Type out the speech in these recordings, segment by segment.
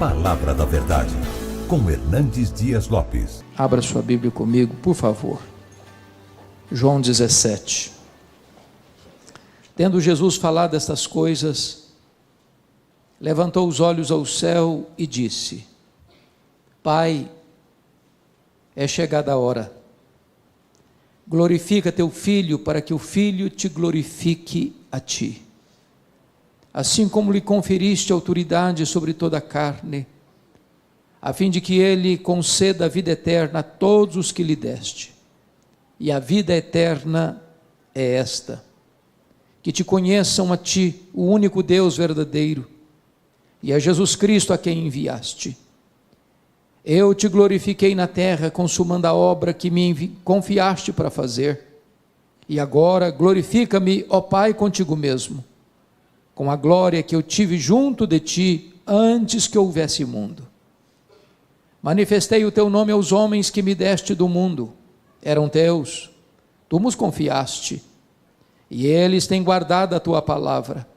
Palavra da Verdade, com Hernandes Dias Lopes. Abra sua Bíblia comigo, por favor. João 17. Tendo Jesus falado estas coisas, levantou os olhos ao céu e disse: Pai, é chegada a hora. Glorifica teu Filho, para que o Filho te glorifique a ti. Assim como lhe conferiste autoridade sobre toda a carne, a fim de que ele conceda a vida eterna a todos os que lhe deste. E a vida eterna é esta: que te conheçam a ti, o único Deus verdadeiro, e a Jesus Cristo a quem enviaste. Eu te glorifiquei na terra, consumando a obra que me confiaste para fazer. E agora glorifica-me, ó Pai, contigo mesmo, com a glória que eu tive junto de ti antes que houvesse mundo. Manifestei o teu nome aos homens que me deste do mundo. Eram teus, tu nos confiaste, e eles têm guardado a tua palavra.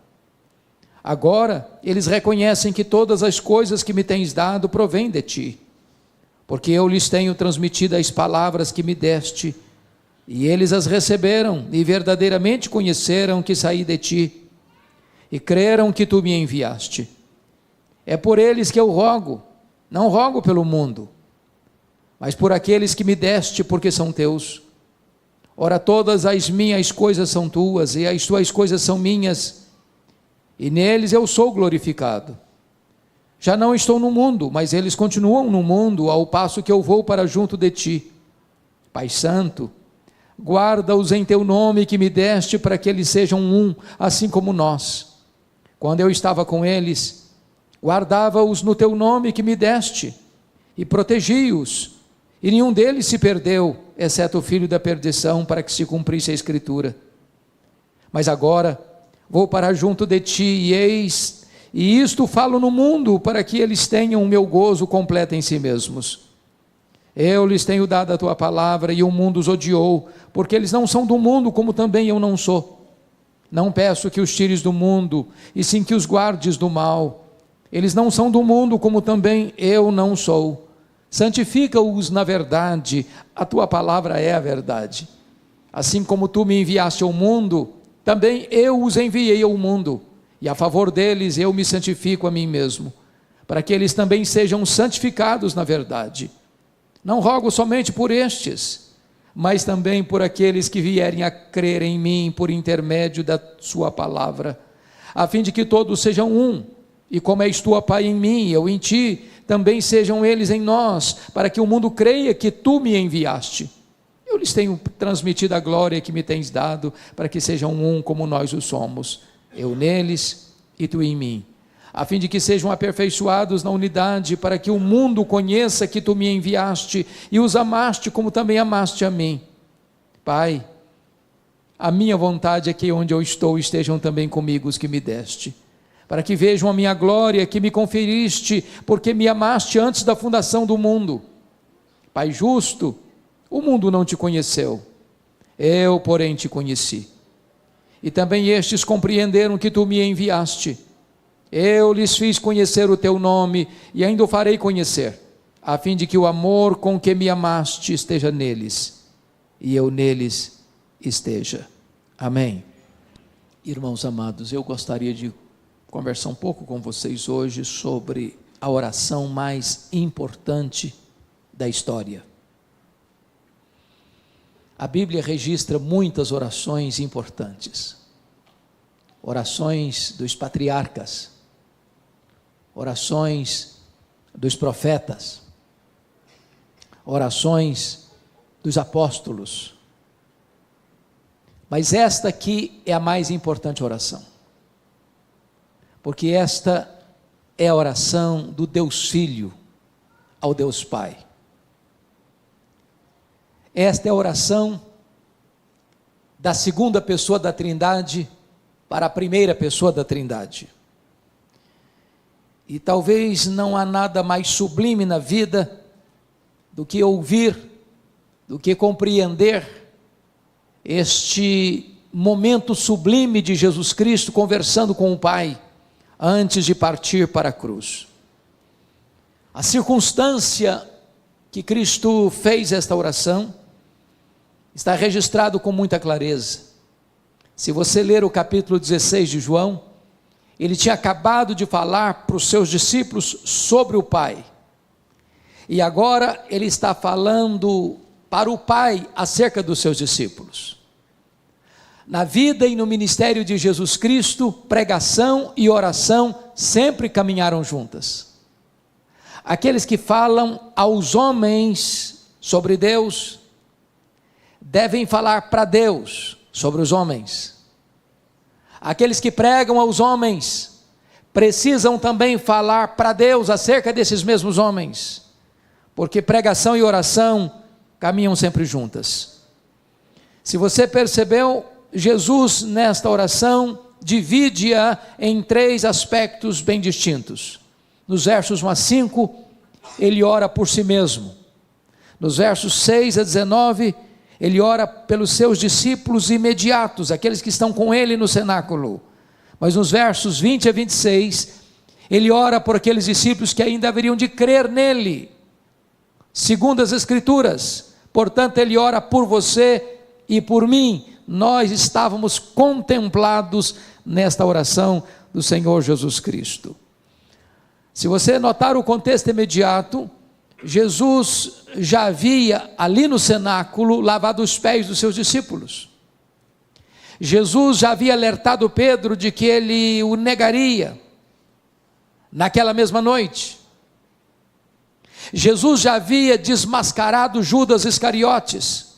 Agora eles reconhecem que todas as coisas que me tens dado provêm de ti, porque eu lhes tenho transmitido as palavras que me deste, e eles as receberam e verdadeiramente conheceram que saí de ti, e creram que tu me enviaste. É por eles que eu rogo, não rogo pelo mundo, mas por aqueles que me deste, porque são teus. Ora, todas as minhas coisas são tuas, e as tuas coisas são minhas, e neles eu sou glorificado. Já não estou no mundo, mas eles continuam no mundo, ao passo que eu vou para junto de ti. Pai Santo, guarda-os em teu nome que me deste, para que eles sejam um, assim como nós. Quando eu estava com eles, guardava-os no teu nome que me deste, e protegi-os, e nenhum deles se perdeu, exceto o filho da perdição, para que se cumprisse a Escritura. Mas agora vou para junto de ti, e isto falo no mundo, para que eles tenham o meu gozo completo em si mesmos. Eu lhes tenho dado a tua palavra, e o mundo os odiou, porque eles não são do mundo, como também eu não sou. Não peço que os tires do mundo, e sim que os guardes do mal. Eles não são do mundo, como também eu não sou. Santifica-os na verdade, a tua palavra é a verdade. Assim como tu me enviaste ao mundo, também eu os enviei ao mundo, e a favor deles eu me santifico a mim mesmo, para que eles também sejam santificados na verdade. Não rogo somente por estes, mas também por aqueles que vierem a crer em mim por intermédio da sua palavra, a fim de que todos sejam um, e como és tu, Pai, em mim, eu em ti, também sejam eles em nós, para que o mundo creia que tu me enviaste. Eu lhes tenho transmitido a glória que me tens dado, para que sejam um como nós o somos, eu neles e tu em mim, a fim de que sejam aperfeiçoados na unidade, para que o mundo conheça que tu me enviaste e os amaste como também amaste a mim. Pai, a minha vontade é que onde eu estou estejam também comigo os que me deste, para que vejam a minha glória que me conferiste, porque me amaste antes da fundação do mundo. Pai justo, o mundo não te conheceu, eu porém te conheci, e também estes compreenderam que tu me enviaste. Eu lhes fiz conhecer o teu nome, e ainda o farei conhecer, a fim de que o amor com que me amaste esteja neles, e eu neles esteja. Amém. Irmãos amados, eu gostaria de conversar um pouco com vocês hoje sobre a oração mais importante da história. A Bíblia registra muitas orações importantes, orações dos patriarcas, orações dos profetas, orações dos apóstolos, mas esta aqui é a mais importante oração, porque esta é a oração do Deus Filho ao Deus Pai. Esta é a oração da segunda pessoa da Trindade para a primeira pessoa da Trindade. E talvez não há nada mais sublime na vida do que ouvir, do que compreender este momento sublime de Jesus Cristo conversando com o Pai, antes de partir para a cruz. A circunstância que Cristo fez esta oração está registrado com muita clareza. Se você ler o capítulo 16 de João, ele tinha acabado de falar para os seus discípulos sobre o Pai, e agora ele está falando para o Pai acerca dos seus discípulos. Na vida e no ministério de Jesus Cristo, pregação e oração sempre caminharam juntas. Aqueles que falam aos homens sobre Deus, devem falar para Deus sobre os homens. Aqueles que pregam aos homens, precisam também falar para Deus acerca desses mesmos homens, porque pregação e oração caminham sempre juntas. Se você percebeu, Jesus nesta oração divide-a em 3 aspectos bem distintos. Nos versos 1 a 5, ele ora por si mesmo. Nos versos 6 a 19, ele ora pelos seus discípulos imediatos, aqueles que estão com ele no cenáculo. Mas nos versos 20 a 26, ele ora por aqueles discípulos que ainda haveriam de crer nele, segundo as Escrituras. Portanto, ele ora por você e por mim. Nós estávamos contemplados nesta oração do Senhor Jesus Cristo. Se você notar o contexto imediato, Jesus já havia ali no cenáculo lavado os pés dos seus discípulos. Jesus já havia alertado Pedro de que ele o negaria naquela mesma noite. Jesus já havia desmascarado Judas Iscariotes.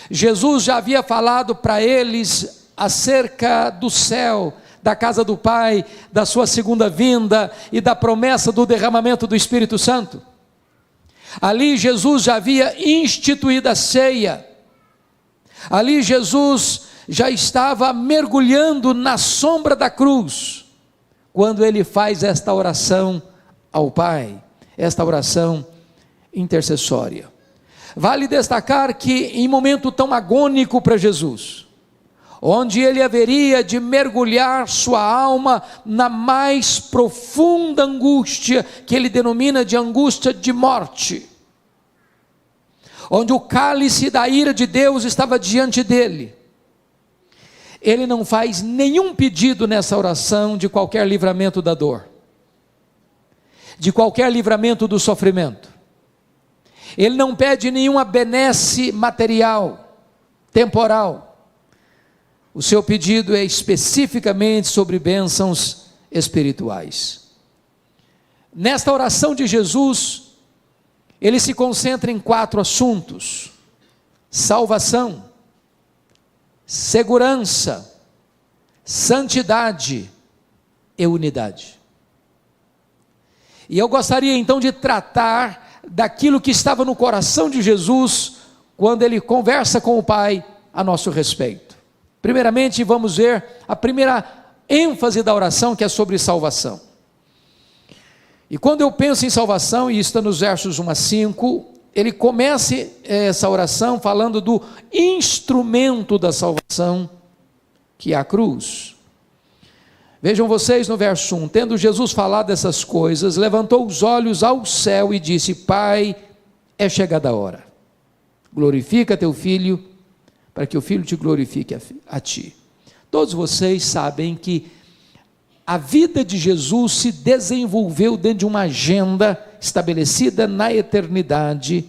Jesus já havia falado para eles acerca do céu, da casa do Pai, da sua segunda vinda e da promessa do derramamento do Espírito Santo. Ali Jesus já havia instituído a ceia. Ali Jesus já estava mergulhando na sombra da cruz, quando ele faz esta oração ao Pai, esta oração intercessória. Vale destacar que em momento tão agônico para Jesus, onde ele haveria de mergulhar sua alma na mais profunda angústia, que ele denomina de angústia de morte, onde o cálice da ira de Deus estava diante dele, ele não faz nenhum pedido nessa oração de qualquer livramento da dor, de qualquer livramento do sofrimento. Ele não pede nenhuma benesse material, temporal. O seu pedido é especificamente sobre bênçãos espirituais. Nesta oração de Jesus, ele se concentra em 4 assuntos: salvação, segurança, santidade e unidade. E eu gostaria então de tratar daquilo que estava no coração de Jesus, quando ele conversa com o Pai a nosso respeito. Primeiramente, vamos ver a primeira ênfase da oração, que é sobre salvação. E quando eu penso em salvação, e está nos versos 1 a 5, ele começa essa oração falando do instrumento da salvação, que é a cruz. Vejam vocês no verso 1, tendo Jesus falado essas coisas, levantou os olhos ao céu e disse: Pai, é chegada a hora, glorifica teu Filho, para que o Filho te glorifique a ti. Todos vocês sabem que a vida de Jesus se desenvolveu dentro de uma agenda estabelecida na eternidade,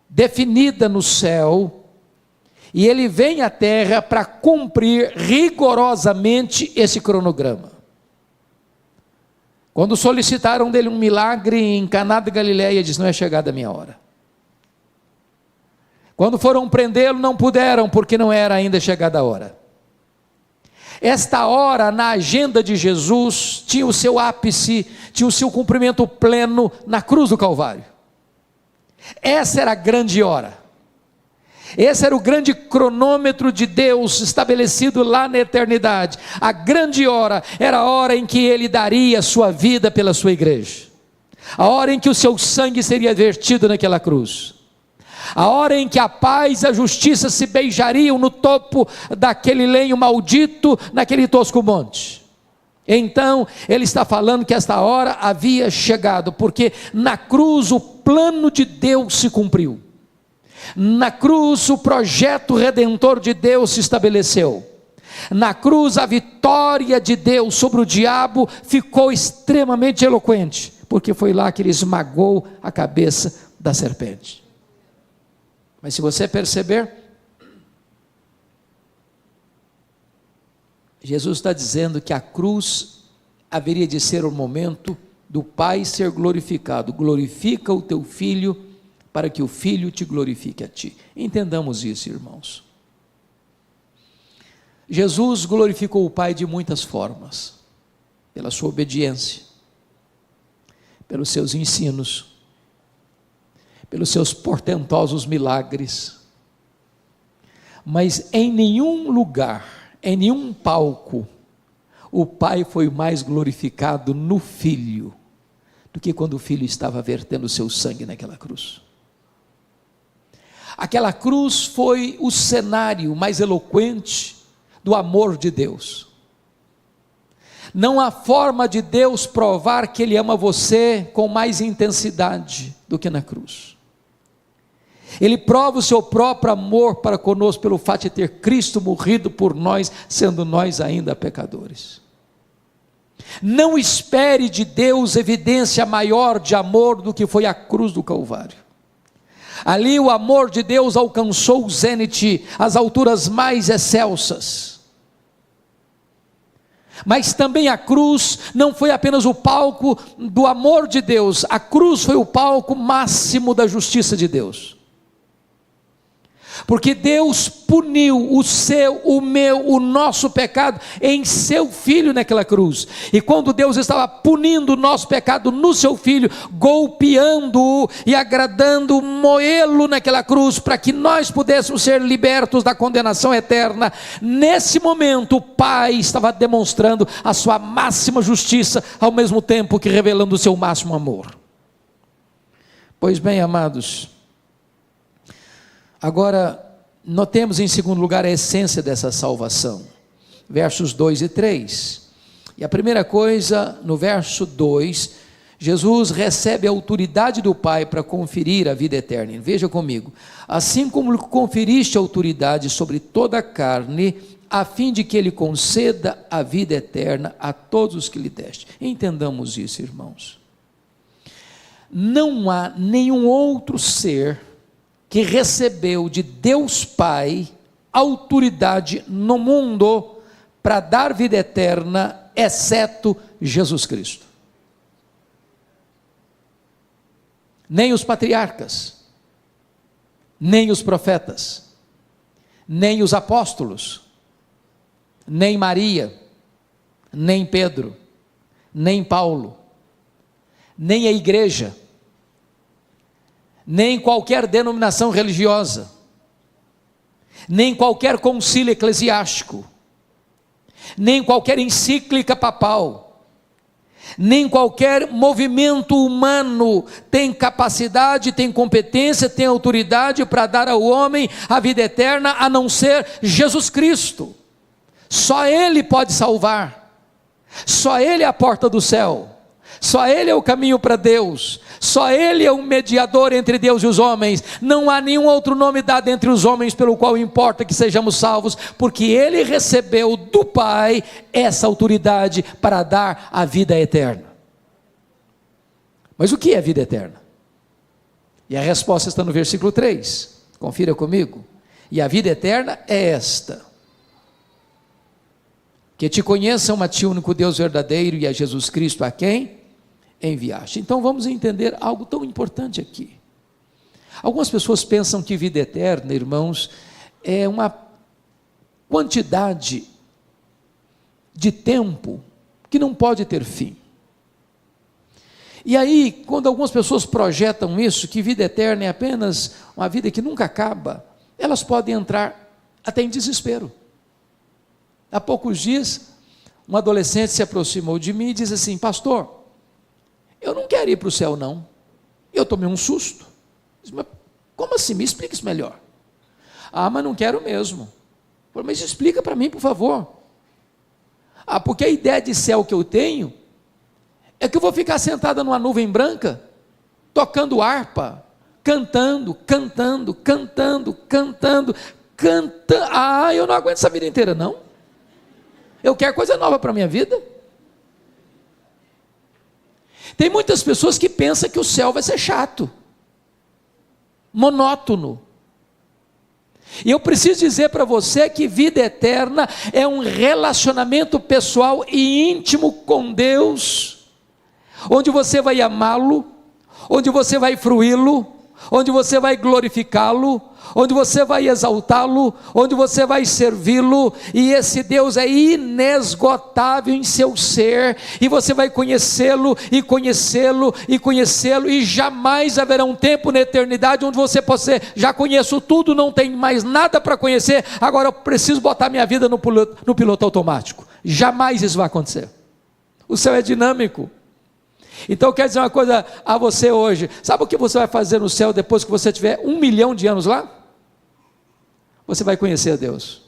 definida no céu, e ele vem à terra para cumprir rigorosamente esse cronograma. Quando solicitaram dele um milagre em Caná da Galileia, ele disse: não é chegada a minha hora. Quando foram prendê-lo, não puderam, porque não era ainda chegada a hora. Esta hora na agenda de Jesus tinha o seu ápice, tinha o seu cumprimento pleno na cruz do Calvário. Essa era a grande hora. Esse era o grande cronômetro de Deus estabelecido lá na eternidade. A grande hora era a hora em que ele daria a sua vida pela sua igreja, a hora em que o seu sangue seria vertido naquela cruz, a hora em que a paz e a justiça se beijariam no topo daquele lenho maldito, naquele tosco monte. Então, ele está falando que esta hora havia chegado, porque na cruz o plano de Deus se cumpriu. Na cruz o projeto redentor de Deus se estabeleceu. Na cruz a vitória de Deus sobre o diabo ficou extremamente eloquente, porque foi lá que ele esmagou a cabeça da serpente. Mas se você perceber, Jesus está dizendo que a cruz haveria de ser o momento do Pai ser glorificado. Glorifica o teu Filho, para que o Filho te glorifique a ti. Entendamos isso, irmãos. Jesus glorificou o Pai de muitas formas, pela sua obediência, pelos seus ensinos, pelos seus portentosos milagres, mas em nenhum lugar, em nenhum palco, o Pai foi mais glorificado no Filho, do que quando o Filho estava vertendo o seu sangue naquela cruz. Aquela cruz foi o cenário mais eloquente do amor de Deus. Não há forma de Deus provar que Ele ama você com mais intensidade do que na cruz. Ele prova o seu próprio amor para conosco pelo fato de ter Cristo morrido por nós, sendo nós ainda pecadores. Não espere de Deus evidência maior de amor do que foi a cruz do Calvário. Ali o amor de Deus alcançou o zênite, as alturas mais excelsas. Mas também a cruz não foi apenas o palco do amor de Deus, a cruz foi o palco máximo da justiça de Deus. Porque Deus puniu o seu, o meu, o nosso pecado em seu Filho naquela cruz. E quando Deus estava punindo o nosso pecado no seu Filho, golpeando-o e agradando moê-lo naquela cruz, para que nós pudéssemos ser libertos da condenação eterna, nesse momento o Pai estava demonstrando a sua máxima justiça, ao mesmo tempo que revelando o seu máximo amor. Pois bem, amados, agora, notemos em segundo lugar a essência dessa salvação, versos 2 e 3, e a primeira coisa, no verso 2, Jesus recebe a autoridade do Pai para conferir a vida eterna. Veja comigo, assim como conferiste autoridade sobre toda a carne, a fim de que Ele conceda a vida eterna a todos os que lhe deste. Entendamos isso, irmãos. Não há nenhum outro ser que recebeu de Deus Pai autoridade no mundo para dar vida eterna, exceto Jesus Cristo. Nem os patriarcas, nem os profetas, nem os apóstolos, nem Maria, nem Pedro, nem Paulo, nem a igreja, nem qualquer denominação religiosa, nem qualquer concílio eclesiástico, nem qualquer encíclica papal, nem qualquer movimento humano tem capacidade, tem competência, tem autoridade para dar ao homem a vida eterna, a não ser Jesus Cristo. Só Ele pode salvar, só Ele é a porta do céu, só Ele é o caminho para Deus, só Ele é o mediador entre Deus e os homens. Não há nenhum outro nome dado entre os homens pelo qual importa que sejamos salvos, porque Ele recebeu do Pai essa autoridade para dar a vida eterna. Mas o que é vida eterna? E a resposta está no versículo 3, confira comigo. E a vida eterna é esta: que te conheçam a ti, o único Deus verdadeiro, e a Jesus Cristo a quem enviaste. Então vamos entender algo tão importante aqui. Algumas pessoas pensam que vida eterna, irmãos, é uma quantidade de tempo que não pode ter fim. E aí, quando algumas pessoas projetam isso, que vida eterna é apenas uma vida que nunca acaba, elas podem entrar até em desespero. Há poucos dias, um adolescente se aproximou de mim e disse assim: pastor, eu não quero ir para o céu não, eu tomei um susto. Disse, mas como assim? Me explica isso melhor. Ah, mas não quero mesmo. Falei, mas explica para mim, por favor. porque a ideia de céu que eu tenho é que eu vou ficar sentada numa nuvem branca, tocando harpa, cantando. Eu não aguento essa vida inteira, não. Eu quero coisa nova para a minha vida. Tem muitas pessoas que pensam que o céu vai ser chato, monótono. E eu preciso dizer para você que vida eterna é um relacionamento pessoal e íntimo com Deus, onde você vai amá-lo, onde você vai fruí-lo, onde você vai glorificá-lo, onde você vai exaltá-lo, onde você vai servi-lo, e esse Deus é inesgotável em seu ser, e você vai conhecê-lo, e jamais haverá um tempo na eternidade onde você possa dizer, já conheço tudo, não tem mais nada para conhecer, agora eu preciso botar minha vida no piloto automático. Jamais isso vai acontecer. O céu é dinâmico. Então eu quero dizer uma coisa a você hoje, sabe o que você vai fazer no céu depois que você tiver 1 milhão de anos lá? Você vai conhecer a Deus.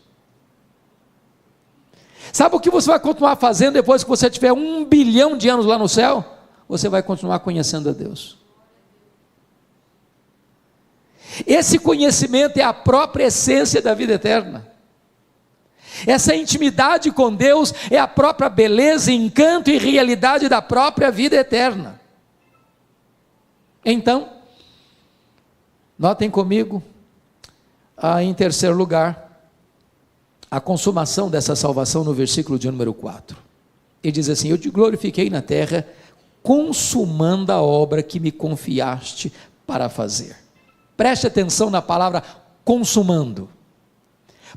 Sabe o que você vai continuar fazendo depois que você tiver 1 bilhão de anos lá no céu? Você vai continuar conhecendo a Deus. Esse conhecimento é a própria essência da vida eterna. Essa intimidade com Deus é a própria beleza, encanto e realidade da própria vida eterna. Então, notem comigo, em terceiro lugar, a consumação dessa salvação no versículo de número 4. Ele diz assim: eu te glorifiquei na terra, consumando a obra que me confiaste para fazer. Preste atenção na palavra consumando,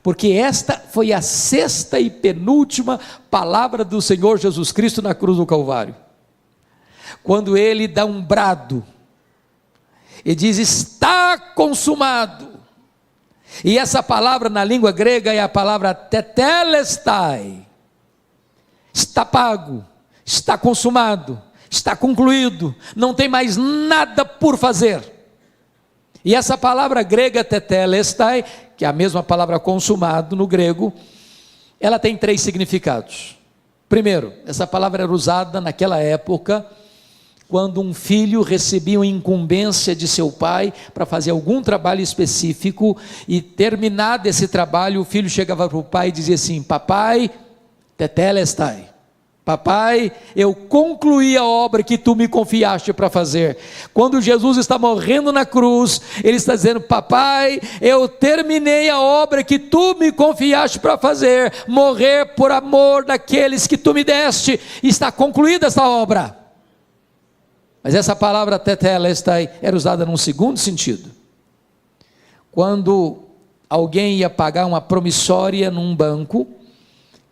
porque esta foi a sexta e penúltima palavra do Senhor Jesus Cristo na cruz do Calvário, quando ele dá um brado, e diz: está consumado. E essa palavra na língua grega é a palavra tetelestai, está pago, está consumado, está concluído, não tem mais nada por fazer. E essa palavra grega tetelestai, que é a mesma palavra consumado no grego, ela tem 3 significados. Primeiro, essa palavra era usada naquela época, quando um filho recebia uma incumbência de seu pai para fazer algum trabalho específico, e terminado esse trabalho, o filho chegava para o pai e dizia assim: papai, tetelestai, papai, eu concluí a obra que tu me confiaste para fazer. Quando Jesus está morrendo na cruz, ele está dizendo: papai, eu terminei a obra que tu me confiaste para fazer, morrer por amor daqueles que tu me deste, está concluída essa obra. Mas essa palavra tetelestai era usada num segundo sentido. Quando alguém ia pagar uma promissória num banco,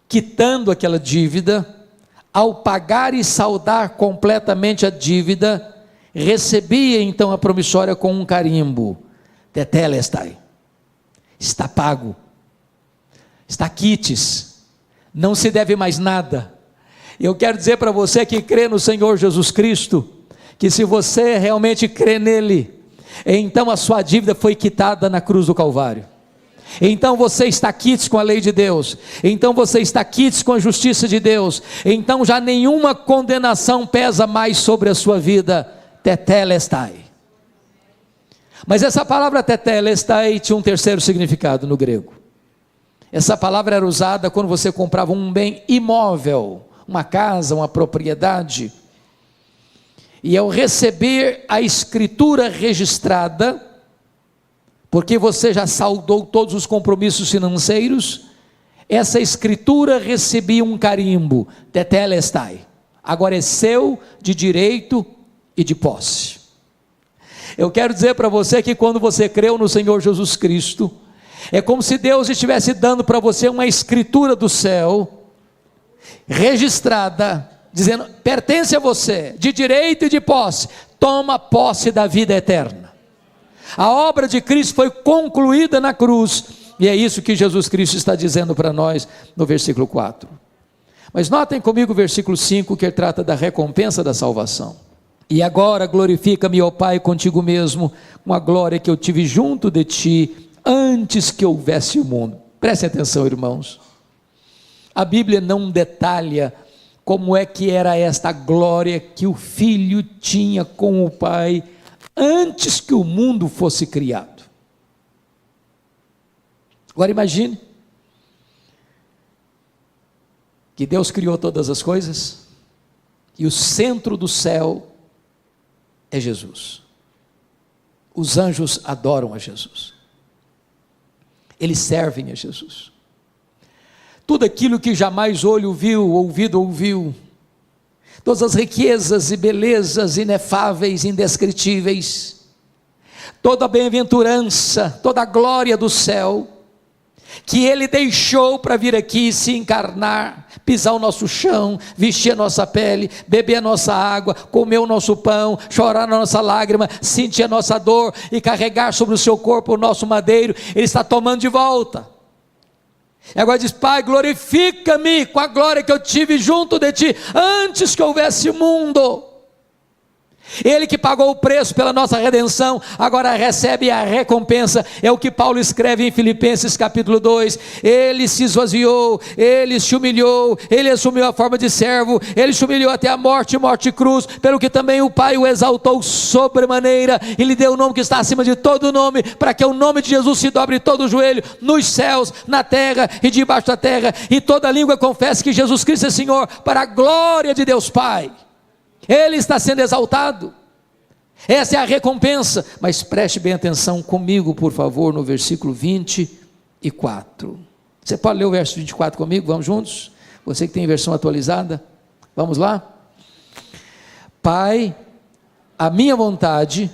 quitando aquela dívida, ao pagar e saldar completamente a dívida, recebia então a promissória com um carimbo: tetelestai, está pago, está quites, não se deve mais nada. Eu quero dizer para você que crê no Senhor Jesus Cristo, que se você realmente crê nele, então a sua dívida foi quitada na cruz do Calvário. Então você está quites com a lei de Deus, então você está quites com a justiça de Deus, então já nenhuma condenação pesa mais sobre a sua vida. Tetelestai. Mas essa palavra tetelestai tinha um terceiro significado no grego. Essa palavra era usada quando você comprava um bem imóvel, uma casa, uma propriedade, e ao receber a escritura registrada, porque você já saldou todos os compromissos financeiros, essa escritura recebia um carimbo: tetelestai, agora é seu de direito e de posse. Eu quero dizer para você que quando você creu no Senhor Jesus Cristo, é como se Deus estivesse dando para você uma escritura do céu, registrada, dizendo: pertence a você, de direito e de posse, toma posse da vida eterna. A obra de Cristo foi concluída na cruz, e é isso que Jesus Cristo está dizendo para nós no versículo 4. Mas notem comigo o versículo 5, que trata da recompensa da salvação. E agora glorifica-me, ó Pai, contigo mesmo, com a glória que eu tive junto de ti, antes que houvesse o mundo. Prestem atenção, irmãos. A Bíblia não detalha como é que era esta glória que o Filho tinha com o Pai antes que o mundo fosse criado. Agora imagine que Deus criou todas as coisas e o centro do céu é Jesus. Os anjos adoram a Jesus, eles servem a Jesus. Tudo aquilo que jamais olho viu, ouvido ouviu, todas as riquezas e belezas inefáveis, indescritíveis, toda a bem-aventurança, toda a glória do céu, que Ele deixou para vir aqui se encarnar, pisar o nosso chão, vestir a nossa pele, beber a nossa água, comer o nosso pão, chorar a nossa lágrima, sentir a nossa dor e carregar sobre o seu corpo o nosso madeiro, Ele está tomando de volta. E agora diz: Pai, glorifica-me com a glória que eu tive junto de Ti, antes que houvesse mundo. Ele que pagou o preço pela nossa redenção, agora recebe a recompensa. É o que Paulo escreve em Filipenses capítulo 2, Ele se esvaziou, Ele se humilhou, Ele assumiu a forma de servo, Ele se humilhou até a morte, morte e cruz, pelo que também o Pai o exaltou sobremaneira, e lhe deu o nome que está acima de todo nome, para que o nome de Jesus se dobre todo o joelho, nos céus, na terra e debaixo da terra, e toda língua confesse que Jesus Cristo é Senhor, para a glória de Deus Pai. Ele está sendo exaltado, essa é a recompensa. Mas preste bem atenção comigo, por favor, no versículo 24. Você pode ler o verso 24 comigo? Vamos juntos? Você que tem versão atualizada, vamos lá? Pai, a minha vontade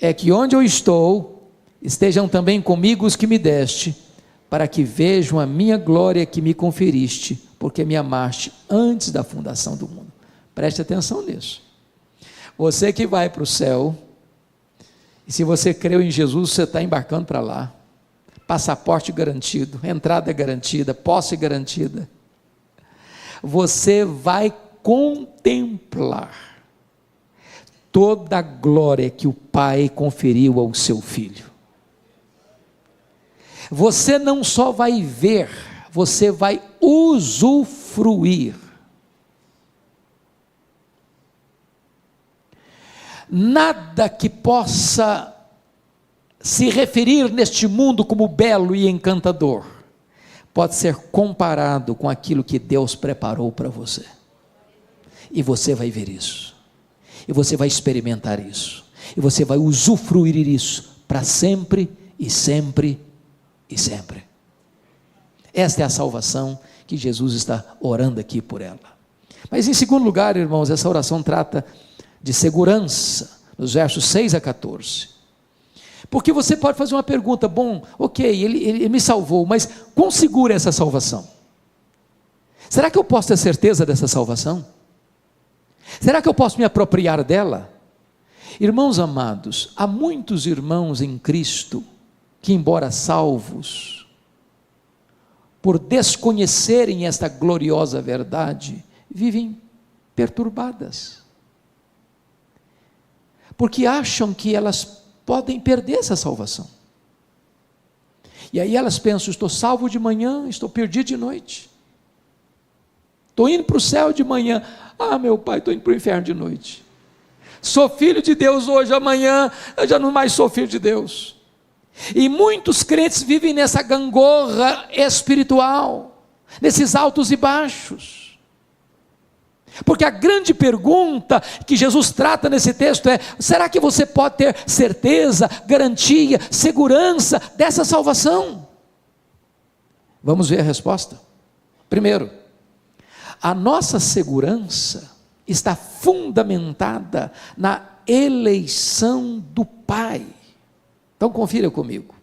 é que onde eu estou, estejam também comigo os que me deste, para que vejam a minha glória que me conferiste, porque me amaste antes da fundação do mundo. Preste atenção nisso. Você que vai para o céu, e se você creu em Jesus, você está embarcando para lá, passaporte garantido, entrada garantida, posse garantida. Você vai contemplar toda a glória que o Pai conferiu ao seu Filho. Você não só vai ver, você vai usufruir. Nada que possa se referir neste mundo como belo e encantador pode ser comparado com aquilo que Deus preparou para você. E você vai ver isso, e você vai experimentar isso, e você vai usufruir isso para sempre e sempre e sempre. Esta é a salvação que Jesus está orando aqui por ela. Mas em segundo lugar, irmãos, essa oração trata de segurança, nos versos 6 a 14, porque você pode fazer uma pergunta: bom, ok, ele me salvou, mas quão segura é essa salvação? Será que eu posso ter certeza dessa salvação? Será que eu posso me apropriar dela? Irmãos amados, há muitos irmãos em Cristo, que embora salvos, por desconhecerem esta gloriosa verdade, vivem perturbadas, porque acham que elas podem perder essa salvação, e aí elas pensam: estou salvo de manhã, estou perdido de noite, estou indo para o céu de manhã, meu pai, estou indo para o inferno de noite, sou filho de Deus hoje, amanhã eu já não mais sou filho de Deus. E muitos crentes vivem nessa gangorra espiritual, nesses altos e baixos, porque a grande pergunta que Jesus trata nesse texto é: será que você pode ter certeza, garantia, segurança dessa salvação? Vamos ver a resposta. Primeiro, a nossa segurança está fundamentada na eleição do Pai. Então confira comigo,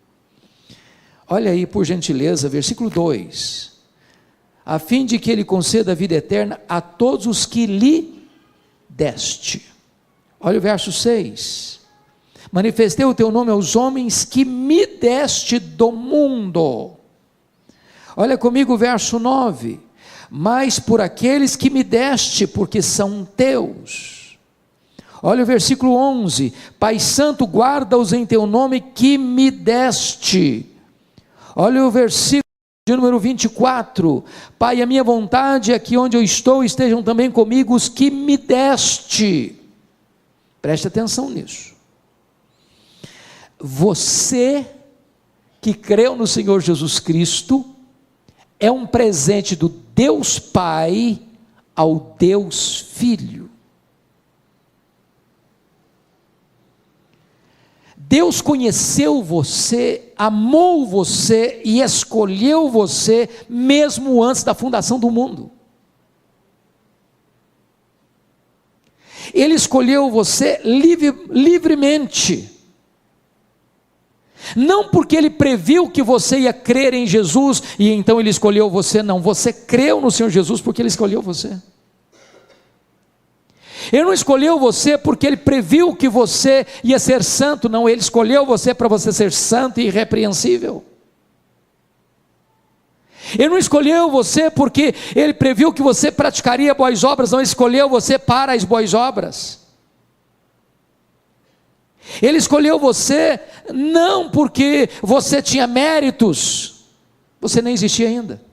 olha aí por gentileza, versículo 2, a fim de que Ele conceda a vida eterna a todos os que lhe deste. Olha o verso 6, manifestei o teu nome aos homens que me deste do mundo. Olha comigo o verso 9, mas por aqueles que me deste, porque são teus. Olha o versículo 11, Pai Santo, guarda-os em teu nome que me deste. Olha o versículo De número 24, Pai, a minha vontade é que onde eu estou estejam também comigo os que me deste. Preste atenção nisso. Você que creu no Senhor Jesus Cristo é um presente do Deus Pai ao Deus Filho. Deus conheceu você, amou você e escolheu você mesmo antes da fundação do mundo. Ele escolheu você livremente. Não porque Ele previu que você ia crer em Jesus e então Ele escolheu você, não. Você creu no Senhor Jesus porque Ele escolheu você. Ele não escolheu você porque Ele previu que você ia ser santo, não, Ele escolheu você para você ser santo e irrepreensível. Ele não escolheu você porque Ele previu que você praticaria boas obras, não, Ele escolheu você para as boas obras. Ele escolheu você não porque você tinha méritos, você nem existia ainda.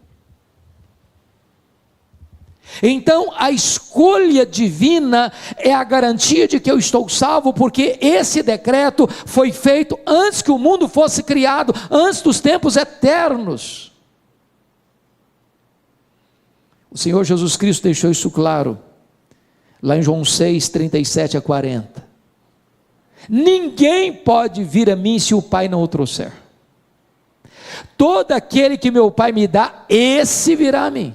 Então a escolha divina é a garantia de que eu estou salvo, porque esse decreto foi feito antes que o mundo fosse criado, antes dos tempos eternos. O Senhor Jesus Cristo deixou isso claro, lá em João 6, 37 a 40. Ninguém pode vir a mim se o Pai não o trouxer. Todo aquele que meu Pai me dá, esse virá a mim.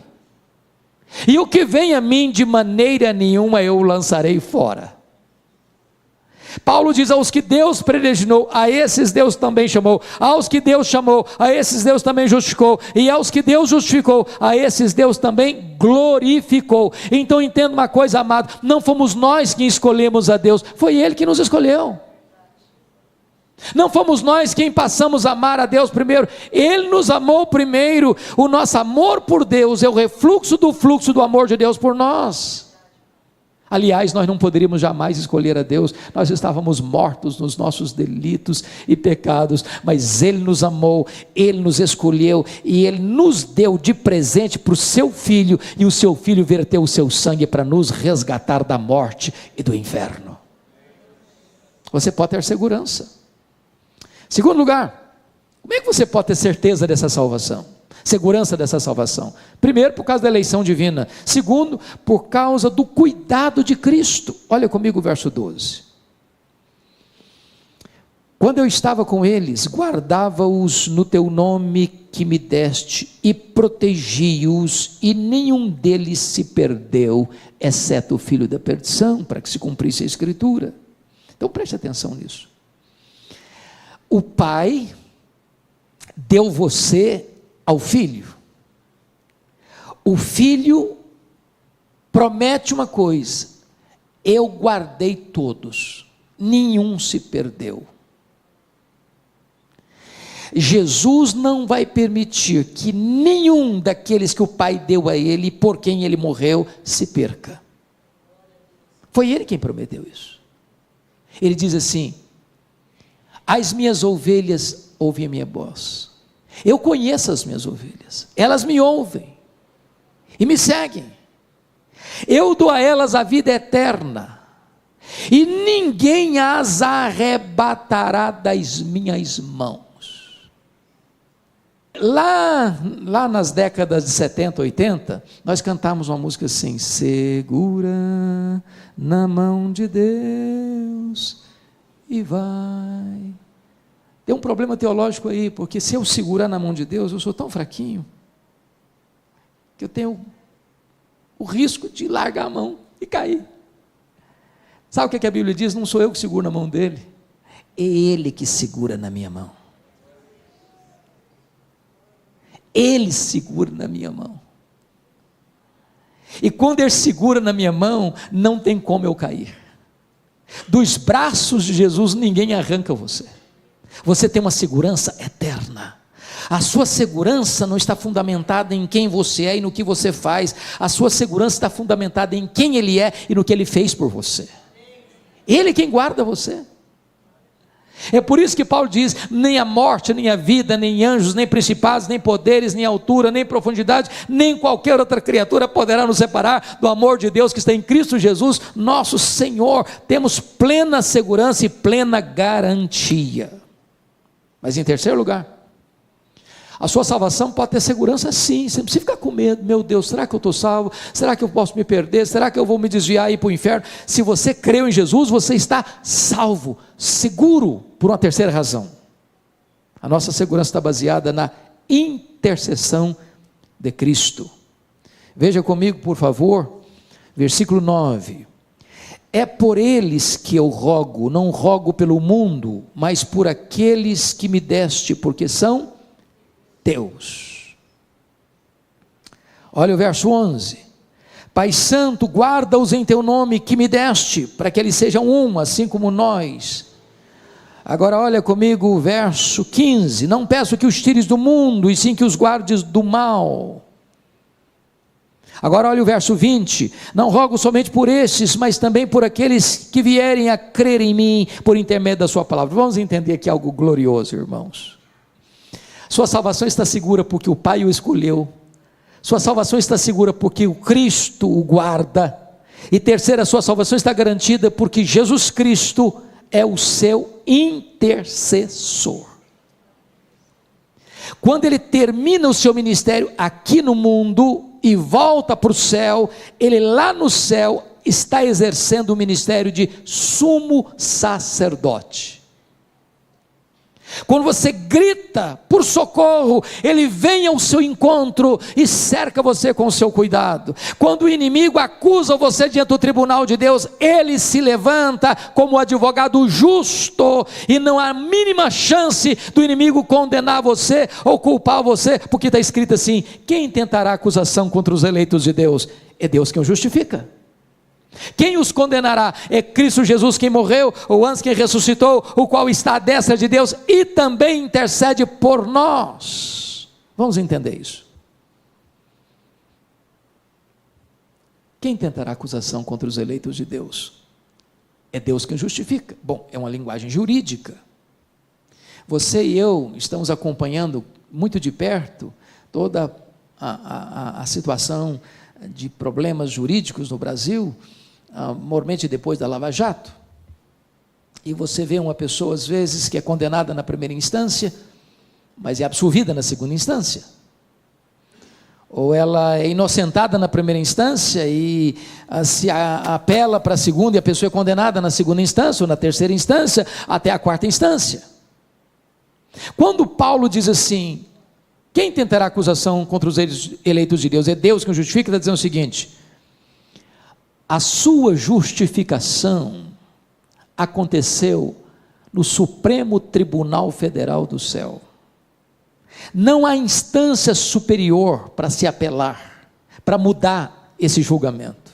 E o que vem a mim de maneira nenhuma eu o lançarei fora. Paulo diz: aos que Deus predestinou, a esses Deus também chamou, aos que Deus chamou, a esses Deus também justificou, e aos que Deus justificou, a esses Deus também glorificou. Então entenda uma coisa, amado, não fomos nós que escolhemos a Deus, foi Ele que nos escolheu. Não fomos nós quem passamos a amar a Deus primeiro, Ele nos amou primeiro. O nosso amor por Deus é o refluxo do fluxo do amor de Deus por nós. Aliás, nós não poderíamos jamais escolher a Deus, nós estávamos mortos nos nossos delitos e pecados, mas Ele nos amou, Ele nos escolheu e Ele nos deu de presente para o seu Filho, e o seu Filho verteu o seu sangue para nos resgatar da morte e do inferno. Você pode ter segurança. Segundo lugar, como é que você pode ter certeza dessa salvação? Segurança dessa salvação? Primeiro, por causa da eleição divina. Segundo, por causa do cuidado de Cristo. Olha comigo o verso 12. Quando eu estava com eles, guardava-os no teu nome que me deste, e protegi-os, e nenhum deles se perdeu, exceto o filho da perdição, para que se cumprisse a Escritura. Então preste atenção nisso. O Pai deu você ao Filho. O Filho promete uma coisa: eu guardei todos, nenhum se perdeu. Jesus não vai permitir que nenhum daqueles que o Pai deu a Ele, por quem Ele morreu, se perca. Foi Ele quem prometeu isso. Ele diz assim: as minhas ovelhas ouvem a minha voz. Eu conheço as minhas ovelhas, elas me ouvem e me seguem. Eu dou a elas a vida eterna, e ninguém as arrebatará das minhas mãos. Lá nas décadas de 70, 80, nós cantamos uma música assim: segura na mão de Deus e vai. Tem um problema teológico aí, porque se eu segurar na mão de Deus, eu sou tão fraquinho, que eu tenho o risco de largar a mão e cair. Sabe o que a Bíblia diz? Não sou eu que seguro na mão dele, é Ele que segura na minha mão. Ele segura na minha mão. E quando Ele segura na minha mão, não tem como eu cair. Dos braços de Jesus ninguém arranca você. Você tem uma segurança eterna. A sua segurança não está fundamentada em quem você é e no que você faz. A sua segurança está fundamentada em quem Ele é e no que Ele fez por você. Ele é quem guarda você. É por isso que Paulo diz: nem a morte, nem a vida, nem anjos, nem principados, nem poderes, nem altura, nem profundidade, nem qualquer outra criatura poderá nos separar do amor de Deus que está em Cristo Jesus, nosso Senhor. Temos plena segurança e plena garantia. Mas em terceiro lugar, a sua salvação pode ter segurança sim, você não precisa ficar com medo. Meu Deus, será que eu estou salvo? Será que eu posso me perder? Será que eu vou me desviar e ir para o inferno? Se você creu em Jesus, você está salvo, seguro, por uma terceira razão. A nossa segurança está baseada na intercessão de Cristo. Veja comigo, por favor, versículo 9. É por eles que eu rogo, não rogo pelo mundo, mas por aqueles que me deste, porque são teus. Olha o verso 11: Pai Santo, guarda-os em teu nome que me deste, para que eles sejam um, assim como nós. Agora olha comigo o verso 15: Não peço que os tires do mundo, e sim que os guardes do mal. Agora olha o verso 20: Não rogo somente por estes, mas também por aqueles que vierem a crer em mim, por intermédio da sua palavra. Vamos entender aqui algo glorioso, irmãos. Sua salvação está segura porque o Pai o escolheu. Sua salvação está segura porque o Cristo o guarda. E terceira, sua salvação está garantida porque Jesus Cristo é o seu intercessor. Quando ele termina o seu ministério aqui no mundo e volta para o céu, ele lá no céu está exercendo o ministério de sumo sacerdote. Quando você grita por socorro, ele vem ao seu encontro e cerca você com o seu cuidado. Quando o inimigo acusa você diante do tribunal de Deus, ele se levanta como advogado justo, e não há a mínima chance do inimigo condenar você ou culpar você, porque está escrito assim: quem tentará acusação contra os eleitos de Deus? É Deus quem o justifica. Quem os condenará? É Cristo Jesus quem morreu, ou antes quem ressuscitou, o qual está à destra de Deus e também intercede por nós. Vamos entender isso. Quem tentará acusação contra os eleitos de Deus? É Deus quem justifica. Bom, é uma linguagem jurídica. Você e eu estamos acompanhando muito de perto toda a situação de problemas jurídicos no Brasil, mormente depois da Lava Jato, e você vê uma pessoa às vezes que é condenada na primeira instância, mas é absolvida na segunda instância, ou ela é inocentada na primeira instância e se apela para a segunda, e a pessoa é condenada na segunda instância, ou na terceira instância, até a quarta instância. Quando Paulo diz assim: quem tentará acusação contra os eleitos de Deus? É Deus que o justifica. Está dizendo o seguinte: a sua justificação aconteceu no Supremo Tribunal Federal do céu. Não há instância superior para se apelar, para mudar esse julgamento.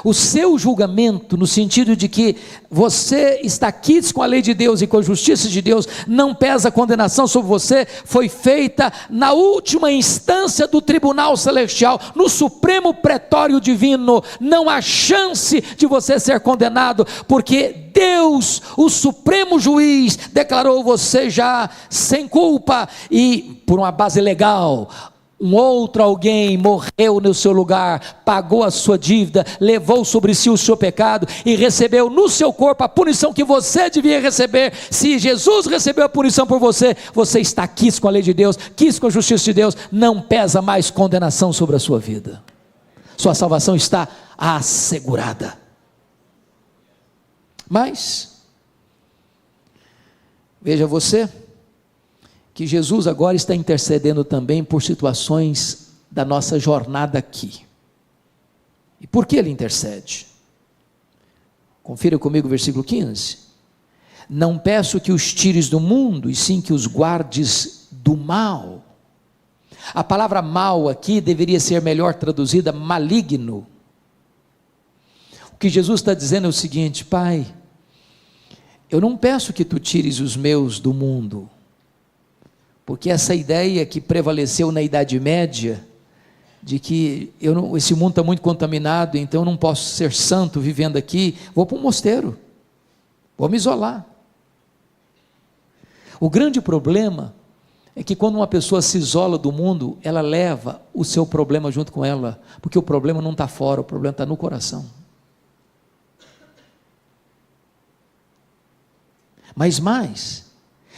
O seu julgamento, no sentido de que você está quites com a lei de Deus e com a justiça de Deus, não pesa a condenação sobre você, foi feita na última instância do tribunal celestial, no supremo pretório divino. Não há chance de você ser condenado, porque Deus, o supremo juiz, declarou você já sem culpa, e por uma base legal, um outro alguém morreu no seu lugar, pagou a sua dívida, levou sobre si o seu pecado e recebeu no seu corpo a punição que você devia receber. Se Jesus recebeu a punição por você, você está quis com a lei de Deus, quis com a justiça de Deus, não pesa mais condenação sobre a sua vida. Sua salvação está assegurada. Mas veja você, que Jesus agora está intercedendo também por situações da nossa jornada aqui. E por que ele intercede? Confira comigo o versículo 15. Não peço que os tires do mundo, e sim que os guardes do mal. A palavra mal aqui deveria ser melhor traduzida maligno. O que Jesus está dizendo é o seguinte: Pai, eu não peço que tu tires os meus do mundo, porque essa ideia que prevaleceu na Idade Média, de que esse mundo está muito contaminado, então eu não posso ser santo vivendo aqui, vou para um mosteiro, vou me isolar. O grande problema é que quando uma pessoa se isola do mundo, ela leva o seu problema junto com ela, porque o problema não está fora, o problema está no coração. Mas mais,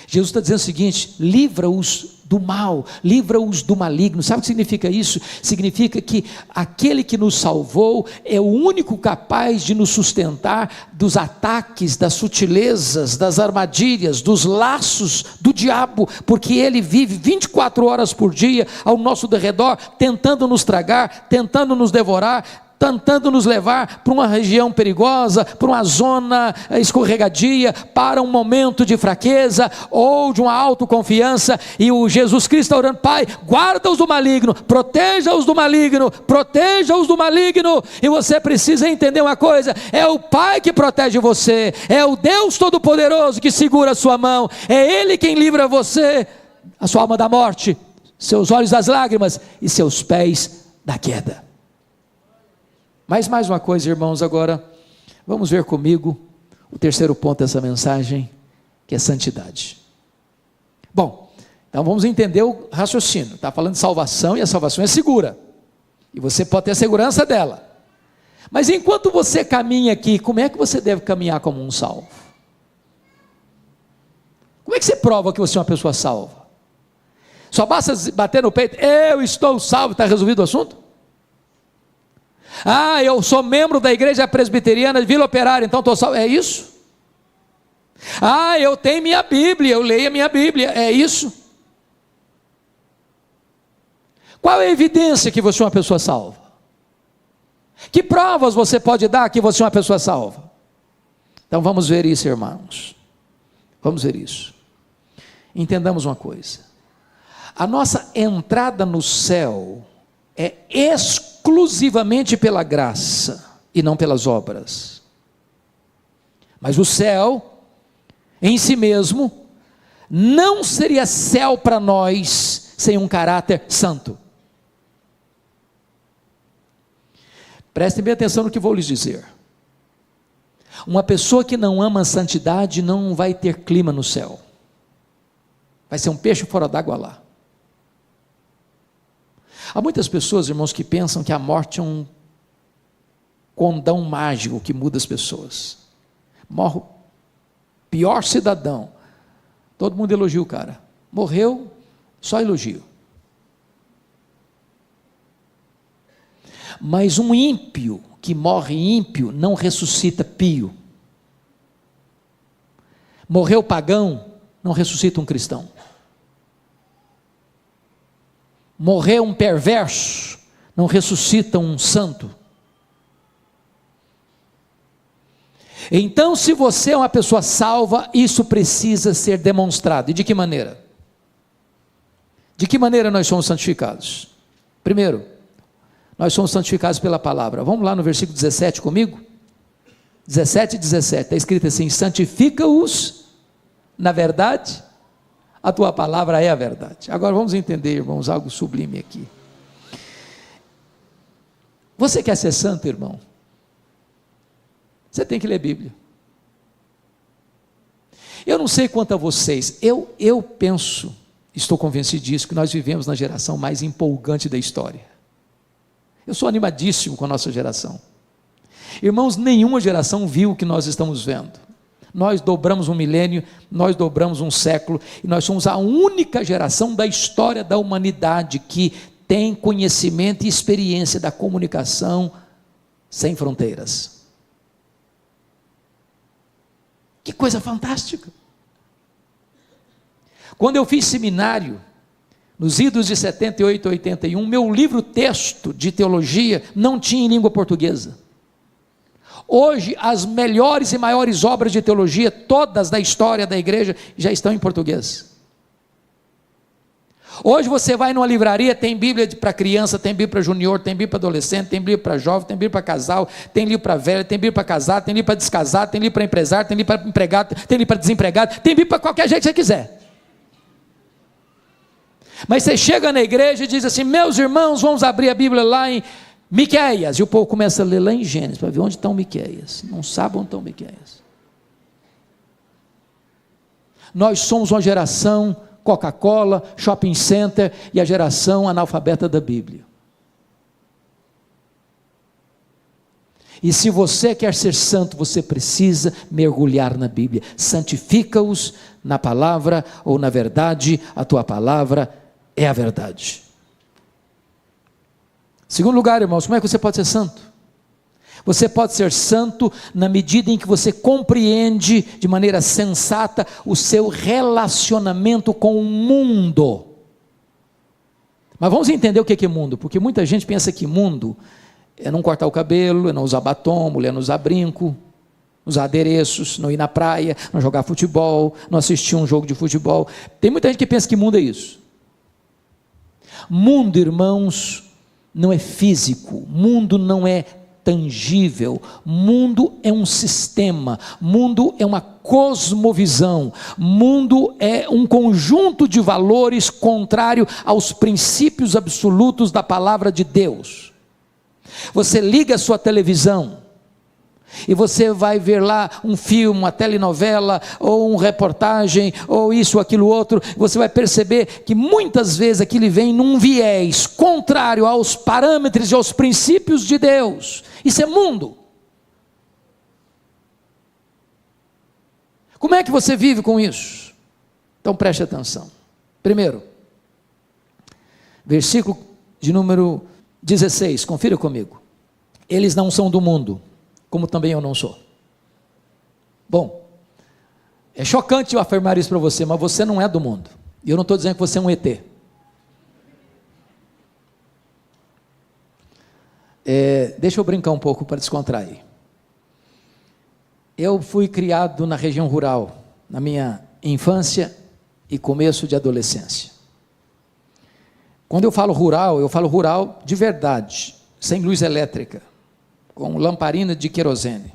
Jesus está dizendo o seguinte: livra-os do mal, livra-os do maligno. Sabe o que significa isso? Significa que aquele que nos salvou é o único capaz de nos sustentar dos ataques, das sutilezas, das armadilhas, dos laços do diabo, porque ele vive 24 horas por dia ao nosso derredor, tentando nos tragar, tentando nos devorar, tentando nos levar para uma região perigosa, para uma zona escorregadia, para um momento de fraqueza ou de uma autoconfiança. E o Jesus Cristo está orando: Pai, guarda-os do maligno, proteja-os do maligno, proteja-os do maligno. E você precisa entender uma coisa: é o Pai que protege você, é o Deus Todo-Poderoso que segura a sua mão, é Ele quem livra você, a sua alma da morte, seus olhos das lágrimas e seus pés da queda. Mas mais uma coisa, irmãos, agora vamos ver comigo o terceiro ponto dessa mensagem, que é santidade. Bom, então vamos entender o raciocínio. Está falando de salvação, e a salvação é segura, e você pode ter segurança dela. Mas enquanto você caminha aqui, como é que você deve caminhar como um salvo? Como é que você prova que você é uma pessoa salva? Só basta bater no peito: eu estou salvo, está resolvido o assunto? Ah, eu sou membro da igreja presbiteriana de Vila Operária, então estou salvo. É isso? Ah, eu tenho minha Bíblia, eu leio a minha Bíblia. É isso? Qual é a evidência que você é uma pessoa salva? Que provas você pode dar que você é uma pessoa salva? Então vamos ver isso, irmãos. Vamos ver isso. Entendamos uma coisa: a nossa entrada no céu é exclusivamente pela graça e não pelas obras. Mas o céu em si mesmo não seria céu para nós sem um caráter santo. Prestem bem atenção no que vou lhes dizer. Uma pessoa que não ama a santidade não vai ter clima no céu. Vai ser um peixe fora d'água lá. Há muitas pessoas, irmãos, que pensam que a morte é um condão mágico que muda as pessoas. Morre o pior cidadão, todo mundo elogia o cara. Morreu, só elogio. Mas um ímpio que morre ímpio não ressuscita pio. Morreu pagão, não ressuscita um cristão. Morreu um perverso, não ressuscita um santo. Então, se você é uma pessoa salva, isso precisa ser demonstrado. E de que maneira? De que maneira nós somos santificados? Primeiro, nós somos santificados pela palavra. Vamos lá no versículo 17 comigo? 17 e 17, está escrito assim: santifica-os na verdade, a tua palavra é a verdade. Agora vamos entender, irmãos, algo sublime aqui. Você quer ser santo, irmão? Você tem que ler Bíblia. Eu não sei quanto a vocês, eu penso, estou convencido disso, que nós vivemos na geração mais empolgante da história. Eu sou animadíssimo com a nossa geração. Irmãos, nenhuma geração viu o que nós estamos vendo. Nós dobramos um milênio, nós dobramos um século, e nós somos a única geração da história da humanidade que tem conhecimento e experiência da comunicação sem fronteiras. Que coisa fantástica! Quando eu fiz seminário, nos idos de 78 e 81, meu livro texto de teologia não tinha em língua portuguesa. Hoje, as melhores e maiores obras de teologia, todas da história da igreja, já estão em português. Hoje você vai numa livraria, tem Bíblia para criança, tem Bíblia para junior, tem Bíblia para adolescente, tem Bíblia para jovem, tem Bíblia para casal, tem livro para velho, tem Bíblia para casado, tem livro para descasado, tem livro para empresário, tem livro para empregado, tem livro para desempregado, tem Bíblia para qualquer jeito que você quiser. Mas você chega na igreja e diz assim: meus irmãos, vamos abrir a Bíblia lá em Miqueias, e o povo começa a ler lá em Gênesis, para ver onde estão Miqueias, não sabe onde estão Miqueias. Nós somos uma geração Coca-Cola, shopping center e a geração analfabeta da Bíblia. E se você quer ser santo, você precisa mergulhar na Bíblia. Santifica-os na palavra ou na verdade, a tua palavra é a verdade. Segundo lugar, irmãos, como é que você pode ser santo? Você pode ser santo na medida em que você compreende de maneira sensata o seu relacionamento com o mundo. Mas vamos entender o que é mundo, porque muita gente pensa que mundo é não cortar o cabelo, é não usar batom, mulher não usar brinco, usar adereços, não ir na praia, não jogar futebol, não assistir um jogo de futebol. Tem muita gente que pensa que mundo é isso. Mundo, irmãos, não é físico, mundo não é tangível, mundo é um sistema, mundo é uma cosmovisão, mundo é um conjunto de valores contrário aos princípios absolutos da palavra de Deus. Você liga a sua televisão e você vai ver lá um filme, uma telenovela, ou uma reportagem, ou isso, ou aquilo outro, você vai perceber que muitas vezes aquilo vem num viés contrário aos parâmetros e aos princípios de Deus. Isso é mundo. Como é que você vive com isso? Então preste atenção. Primeiro, versículo de número 16, confira comigo. Eles não são do mundo, como também eu não sou. Bom, é chocante eu afirmar isso para você, mas você não é do mundo. E eu não estou dizendo que você é um ET. Deixa eu brincar um pouco para descontrair. Eu fui criado na região rural, na minha infância e começo de adolescência. Quando eu falo rural de verdade, sem luz elétrica, com lamparina de querosene.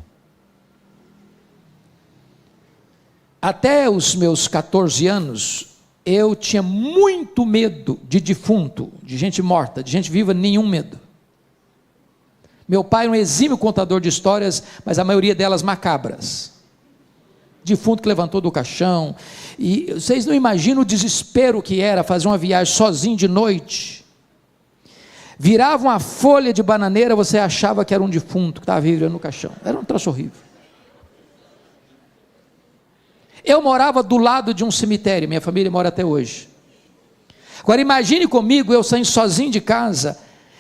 Até os meus 14 anos, eu tinha muito medo de defunto, de gente morta, de gente viva, nenhum medo. Meu pai era um exímio contador de histórias, mas a maioria delas macabras. Defunto que levantou do caixão, e vocês não imaginam o desespero que era fazer uma viagem sozinho de noite. Virava uma folha de bananeira, você achava que era um defunto que estava vivendo no caixão. Era um troço horrível. Eu morava do lado de um cemitério, minha família mora até hoje. Agora imagine comigo, eu saindo sozinho de casa,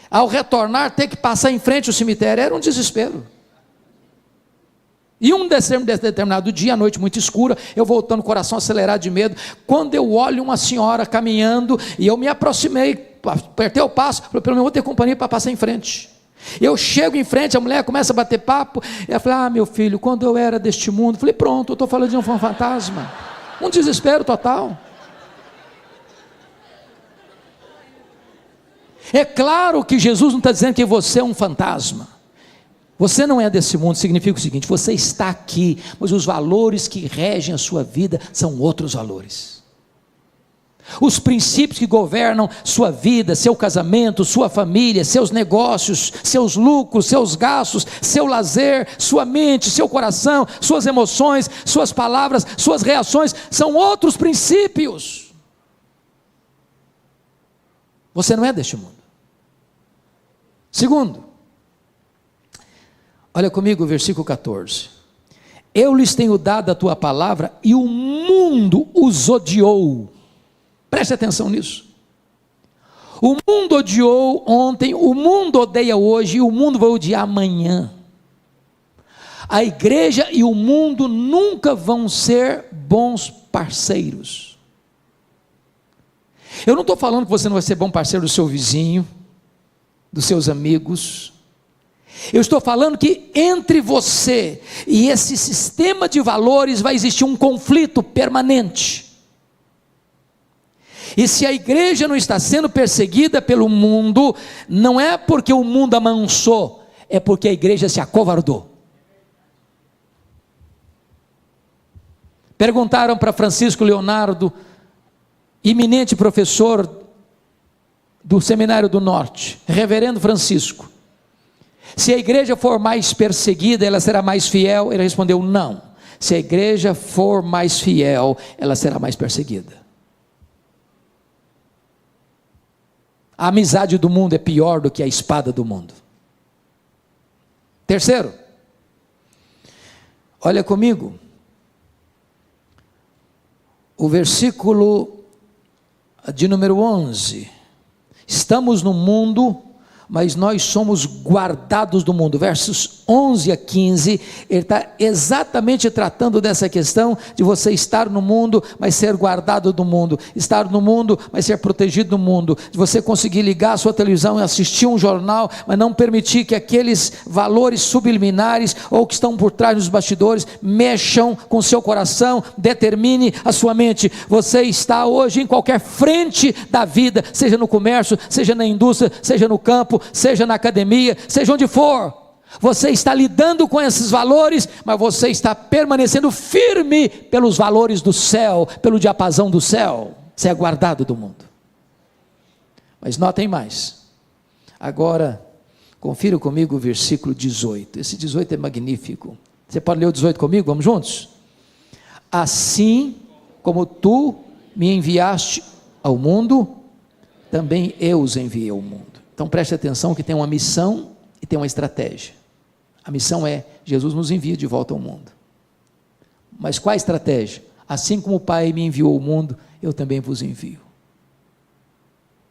ao retornar ter que passar em frente ao cemitério, era um desespero. E um determinado dia, à noite muito escura, eu voltando, coração acelerado de medo, quando eu olho uma senhora caminhando, e eu me aproximei, apertei o passo, falei, pelo menos vou ter companhia para passar em frente. Eu chego em frente, a mulher começa a bater papo, ela fala, meu filho, quando eu era deste mundo, falei, pronto, eu estou falando de um fantasma, um desespero total. É claro que Jesus não está dizendo que você é um fantasma. Você não é desse mundo, significa o seguinte, você está aqui, mas os valores que regem a sua vida são outros valores. Os princípios que governam sua vida, seu casamento, sua família, seus negócios, seus lucros, seus gastos, seu lazer, sua mente, seu coração, suas emoções, suas palavras, suas reações, são outros princípios. Você não é deste mundo. Segundo, olha comigo o versículo 14. Eu lhes tenho dado a tua palavra e o mundo os odiou. Preste atenção nisso. O mundo odiou ontem, o mundo odeia hoje e o mundo vai odiar amanhã. A igreja e o mundo nunca vão ser bons parceiros. Eu não estou falando que você não vai ser bom parceiro do seu vizinho, dos seus amigos. Eu estou falando que entre você e esse sistema de valores vai existir um conflito permanente. E se a igreja não está sendo perseguida pelo mundo, não é porque o mundo amansou, é porque a igreja se acovardou. Perguntaram para Francisco Leonardo, eminente professor do Seminário do Norte, reverendo Francisco, se a igreja for mais perseguida, ela será mais fiel? Ele respondeu, não. Se a igreja for mais fiel, ela será mais perseguida. A amizade do mundo é pior do que a espada do mundo. Terceiro, olha comigo, o versículo de número 11, estamos no mundo, mas nós somos guardados do mundo. Versos 11 a 15, ele está exatamente tratando dessa questão de você estar no mundo, mas ser guardado do mundo, estar no mundo, mas ser protegido do mundo, de você conseguir ligar a sua televisão e assistir um jornal, mas não permitir que aqueles valores subliminares, ou que estão por trás dos bastidores, mexam com o seu coração, determine a sua mente. Você está hoje em qualquer frente da vida, seja no comércio, seja na indústria, seja no campo, seja na academia, seja onde for, você está lidando com esses valores, mas você está permanecendo firme pelos valores do céu, pelo diapasão do céu. Você é guardado do mundo. Mas notem mais, agora confira comigo o versículo 18, esse 18 é magnífico. Você pode ler o 18 comigo? Vamos juntos? Assim como tu me enviaste ao mundo, também eu os enviei ao mundo. Então preste atenção que tem uma missão e tem uma estratégia. A missão é, Jesus nos envia de volta ao mundo. Mas qual a estratégia? Assim como o Pai me enviou ao mundo, eu também vos envio.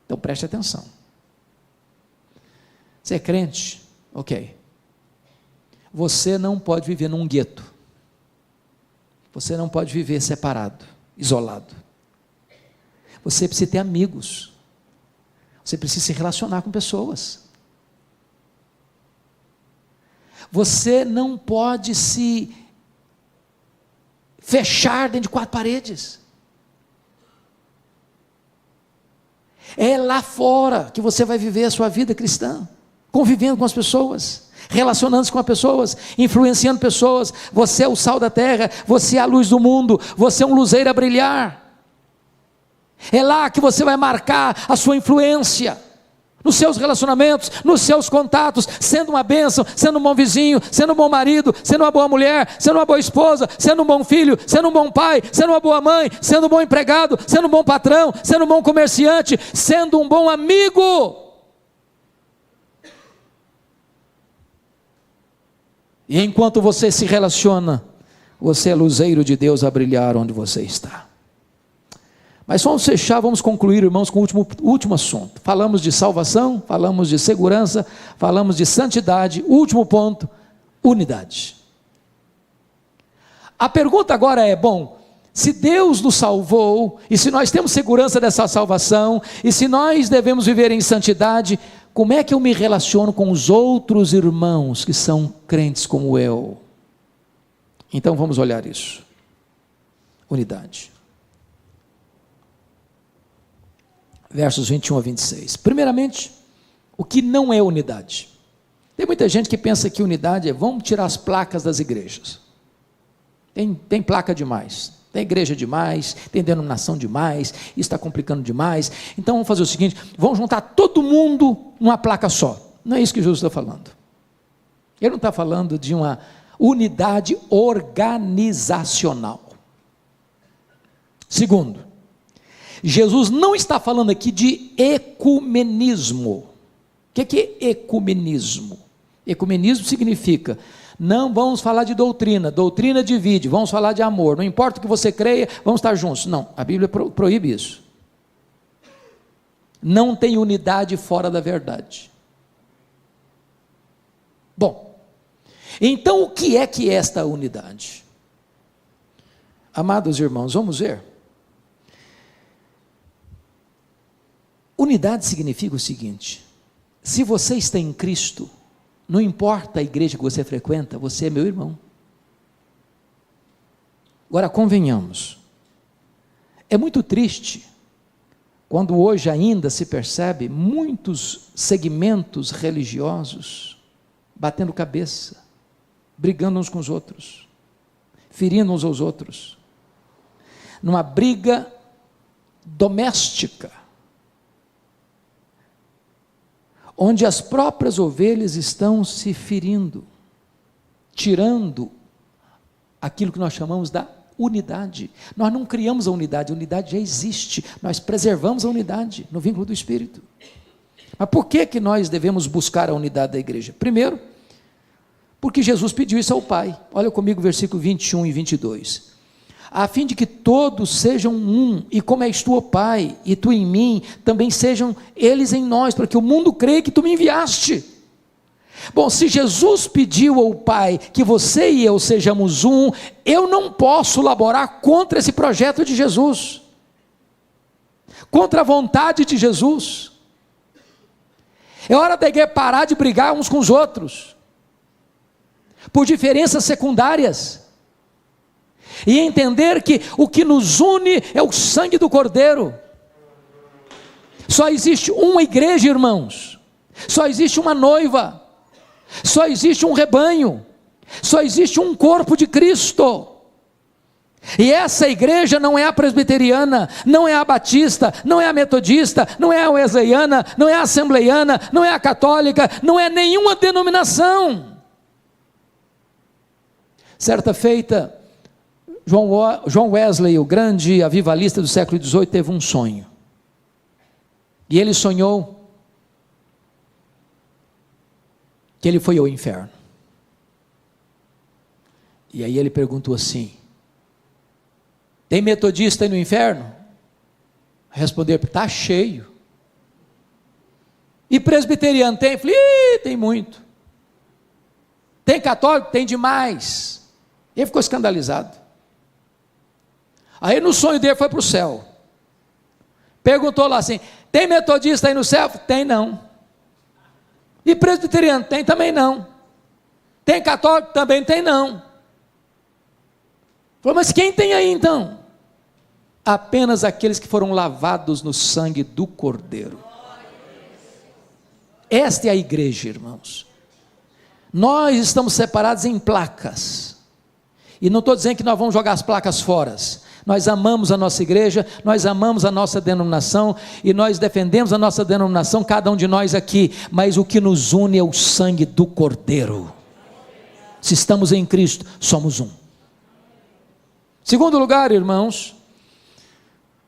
Então preste atenção. Você é crente? Ok. Você não pode viver num gueto. Você não pode viver separado, isolado. Você precisa ter amigos. Você precisa se relacionar com pessoas. Você não pode se fechar dentro de 4 paredes. É lá fora que você vai viver a sua vida cristã, convivendo com as pessoas, relacionando-se com as pessoas, influenciando pessoas. Você é o sal da terra, você é a luz do mundo, você é um luzeiro a brilhar. É lá que você vai marcar a sua influência, nos seus relacionamentos, nos seus contatos, sendo uma bênção, sendo um bom vizinho, sendo um bom marido, sendo uma boa mulher, sendo uma boa esposa, sendo um bom filho, sendo um bom pai, sendo uma boa mãe, sendo um bom empregado, sendo um bom patrão, sendo um bom comerciante, sendo um bom amigo. E enquanto você se relaciona, você é luzeiro de Deus a brilhar onde você está. Mas vamos fechar, vamos concluir, irmãos, com o último assunto. Falamos de salvação, falamos de segurança, falamos de santidade. Último ponto, unidade. A pergunta agora é, bom, se Deus nos salvou, e se nós temos segurança dessa salvação, e se nós devemos viver em santidade, como é que eu me relaciono com os outros irmãos que são crentes como eu? Então vamos olhar isso. Unidade. Versos 21 a 26. Primeiramente, o que não é unidade? Tem muita gente que pensa que unidade é, vamos tirar as placas das igrejas. Tem placa demais, tem igreja demais, tem denominação demais, isso está complicando demais. Então vamos fazer o seguinte, vamos juntar todo mundo numa placa só. Não é isso que Jesus está falando. Ele não está falando de uma unidade organizacional. Segundo, Jesus não está falando aqui de ecumenismo. O que é ecumenismo? Ecumenismo significa, não vamos falar de doutrina, doutrina divide, vamos falar de amor, não importa o que você creia, vamos estar juntos. Não, a Bíblia proíbe isso. Não tem unidade fora da verdade. Bom, então o que é esta unidade? Amados irmãos, vamos ver. Unidade significa o seguinte: se você está em Cristo, não importa a igreja que você frequenta, você é meu irmão. Agora convenhamos, é muito triste quando hoje ainda se percebe muitos segmentos religiosos batendo cabeça, brigando uns com os outros, ferindo uns aos outros, numa briga doméstica, onde as próprias ovelhas estão se ferindo, tirando aquilo que nós chamamos da unidade. Nós não criamos a unidade já existe, nós preservamos a unidade no vínculo do Espírito. Mas por que nós devemos buscar a unidade da igreja? Primeiro, porque Jesus pediu isso ao Pai. Olha comigo o versículo 21 e 22. A fim de que todos sejam um, e como és tu, ó Pai, e tu em mim, também sejam eles em nós, para que o mundo creia que tu me enviaste. Bom, se Jesus pediu ao Pai que você e eu sejamos um, eu não posso laborar contra esse projeto de Jesus, contra a vontade de Jesus. É hora da igreja parar de brigar uns com os outros, por diferenças secundárias, e entender que o que nos une é o sangue do Cordeiro. Só existe uma igreja, irmãos, só existe uma noiva, só existe um rebanho, só existe um corpo de Cristo. E essa igreja não é a presbiteriana, não é a batista, não é a metodista, não é a wesleyana, não é a assembleiana, não é a católica, não é nenhuma denominação. Certa feita, John Wesley, o grande avivalista do século XVIII, teve um sonho. E ele sonhou que ele foi ao inferno. E aí ele perguntou assim: tem metodista aí no inferno? Respondeu: está cheio. E presbiteriano tem? Falei: tem muito. Tem católico? Tem demais. Ele ficou escandalizado. Aí no sonho dele foi para o céu. Perguntou lá assim: tem metodista aí no céu? Tem não. E presbiteriano? Tem também não. Tem católico? Também tem não. Falou: mas quem tem aí então? Apenas aqueles que foram lavados no sangue do Cordeiro. Esta é a igreja, irmãos. Nós estamos separados em placas, e não estou dizendo que nós vamos jogar as placas fora. Nós amamos a nossa igreja, nós amamos a nossa denominação, e nós defendemos a nossa denominação, cada um de nós aqui, mas o que nos une é o sangue do Cordeiro. Se estamos em Cristo, somos um. Segundo lugar, irmãos,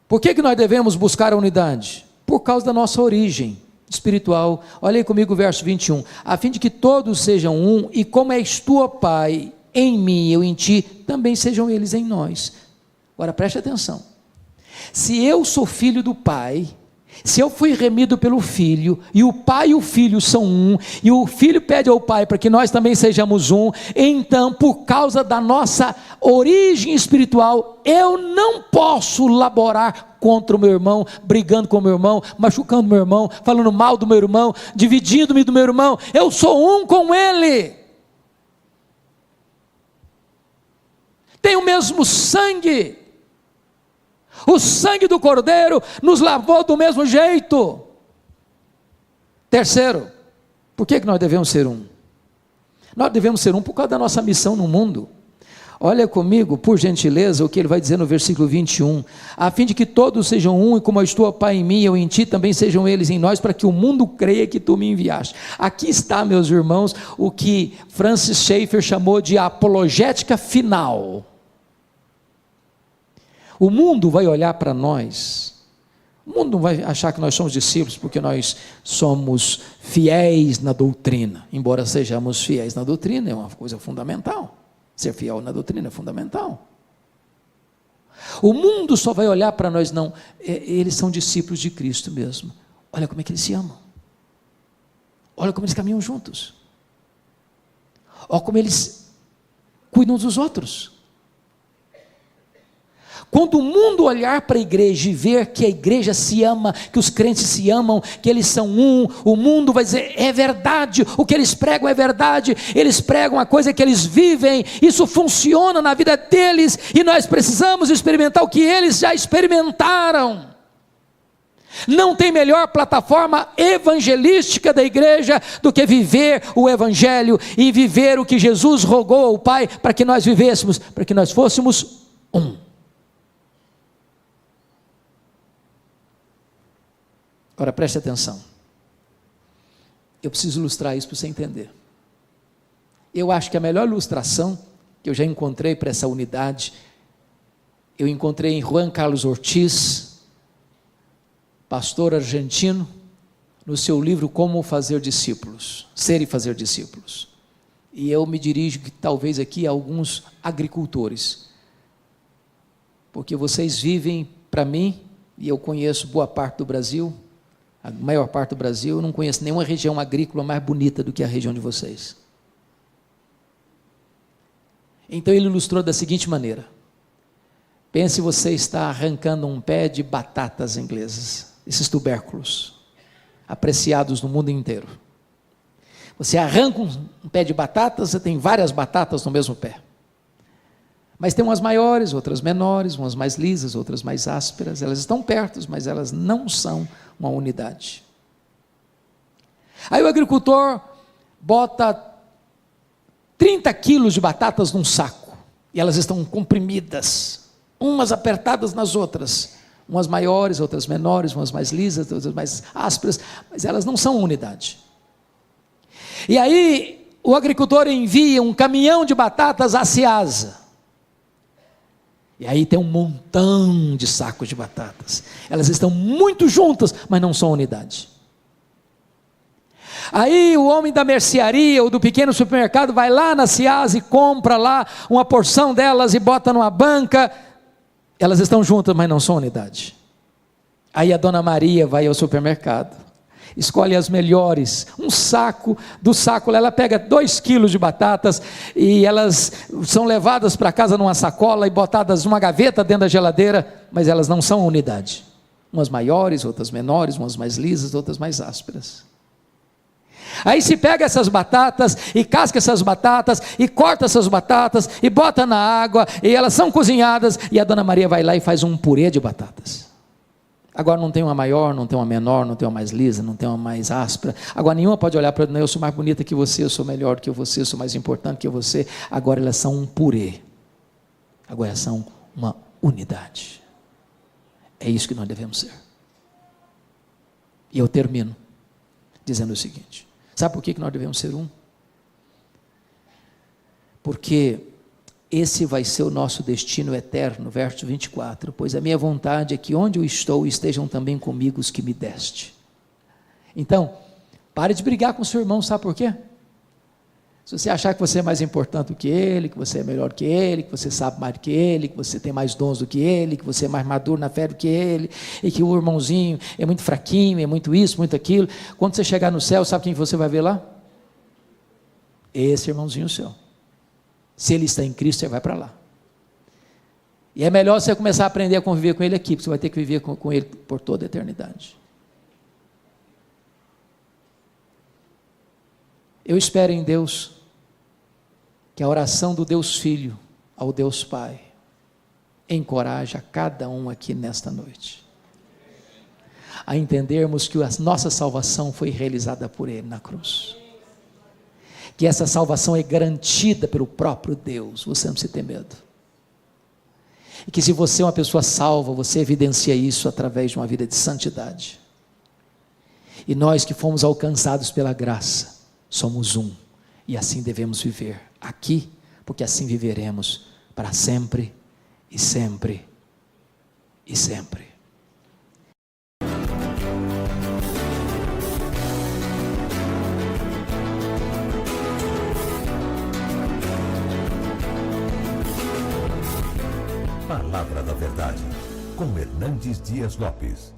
por que nós devemos buscar a unidade? Por causa da nossa origem espiritual. Olha aí comigo o verso 21. A fim de que todos sejam um, e como és tu, ó Pai, em mim e eu em ti, também sejam eles em nós. Agora preste atenção: se eu sou filho do Pai, se eu fui remido pelo Filho, e o Pai e o Filho são um, e o Filho pede ao Pai para que nós também sejamos um, então, por causa da nossa origem espiritual, eu não posso laborar contra o meu irmão, brigando com o meu irmão, machucando o meu irmão, falando mal do meu irmão, dividindo-me do meu irmão. Eu sou um com ele, tenho o mesmo sangue. O sangue do Cordeiro nos lavou do mesmo jeito. Terceiro, por que nós devemos ser um? Nós devemos ser um por causa da nossa missão no mundo. Olha comigo, por gentileza, o que ele vai dizer no versículo 21. A fim de que todos sejam um, e como és tu, ó Pai, em mim e eu em ti, também sejam eles em nós, para que o mundo creia que tu me enviaste. Aqui está, meus irmãos, o que Francis Schaeffer chamou de apologética final. O mundo vai olhar para nós, o mundo não vai achar que nós somos discípulos porque nós somos fiéis na doutrina, embora sejamos fiéis na doutrina, é uma coisa fundamental. Ser fiel na doutrina é fundamental. O mundo só vai olhar para nós, não, eles são discípulos de Cristo mesmo. Olha como é que eles se amam, olha como eles caminham juntos, olha como eles cuidam dos outros. Quando o mundo olhar para a igreja e ver que a igreja se ama, que os crentes se amam, que eles são um, o mundo vai dizer: é verdade, o que eles pregam é verdade, eles pregam a coisa que eles vivem, isso funciona na vida deles, e nós precisamos experimentar o que eles já experimentaram. Não tem melhor plataforma evangelística da igreja do que viver o evangelho, e viver o que Jesus rogou ao Pai para que nós vivêssemos, para que nós fôssemos um. Agora preste atenção, eu preciso ilustrar isso para você entender. Eu acho que a melhor ilustração que eu já encontrei para essa unidade, eu encontrei em Juan Carlos Ortiz, pastor argentino, no seu livro Como Fazer Discípulos, Ser e Fazer Discípulos. E eu me dirijo talvez aqui a alguns agricultores, porque vocês vivem, para mim, e eu conheço boa parte do Brasil, a maior parte do Brasil, eu não conheço nenhuma região agrícola mais bonita do que a região de vocês. Então ele ilustrou da seguinte maneira: pense, você está arrancando um pé de batatas inglesas, esses tubérculos, apreciados no mundo inteiro. Você arranca um pé de batatas, você tem várias batatas no mesmo pé. Mas tem umas maiores, outras menores, umas mais lisas, outras mais ásperas. Elas estão perto, mas elas não são uma unidade. Aí o agricultor bota 30 quilos de batatas num saco, e elas estão comprimidas, umas apertadas nas outras, umas maiores, outras menores, umas mais lisas, outras mais ásperas, mas elas não são unidade. E aí o agricultor envia um caminhão de batatas à Ceasa, e aí tem um montão de sacos de batatas, elas estão muito juntas, mas não são unidade. Aí o homem da mercearia ou do pequeno supermercado vai lá na Ceasa e compra lá uma porção delas e bota numa banca, elas estão juntas, mas não são unidade. Aí a dona Maria vai ao supermercado, escolhe as melhores, um saco, do saco ela pega 2 quilos de batatas, e elas são levadas para casa numa sacola e botadas numa gaveta dentro da geladeira, mas elas não são unidade. Umas maiores, outras menores, umas mais lisas, outras mais ásperas. Aí se pega essas batatas, e casca essas batatas, e corta essas batatas, e bota na água, e elas são cozinhadas, e a dona Maria vai lá e faz um purê de batatas. Agora não tem uma maior, não tem uma menor, não tem uma mais lisa, não tem uma mais áspera. Agora nenhuma pode olhar para ela, eu sou mais bonita que você, eu sou melhor que você, eu sou mais importante que você. Agora elas são um purê. Agora elas são uma unidade. É isso que nós devemos ser. E eu termino dizendo o seguinte: sabe por que nós devemos ser um? Porque esse vai ser o nosso destino eterno, verso 24, pois a minha vontade é que onde eu estou estejam também comigo os que me deste. Então, pare de brigar com o seu irmão, sabe por quê? Se você achar que você é mais importante do que ele, que você é melhor que ele, que você sabe mais do que ele, que você tem mais dons do que ele, que você é mais maduro na fé do que ele, e que o irmãozinho é muito fraquinho, é muito isso, muito aquilo, quando você chegar no céu, sabe quem você vai ver lá? Esse irmãozinho seu. Se ele está em Cristo, você vai para lá. E é melhor você começar a aprender a conviver com ele aqui, porque você vai ter que viver com ele por toda a eternidade. Eu espero em Deus que a oração do Deus Filho ao Deus Pai encoraje a cada um aqui nesta noite a entendermos que a nossa salvação foi realizada por Ele na cruz, que essa salvação é garantida pelo próprio Deus, você não precisa ter medo, e que se você é uma pessoa salva, você evidencia isso através de uma vida de santidade, e nós que fomos alcançados pela graça, somos um, e assim devemos viver aqui, porque assim viveremos para sempre, e sempre, e sempre. Palavra da Verdade, com Hernandes Dias Lopes.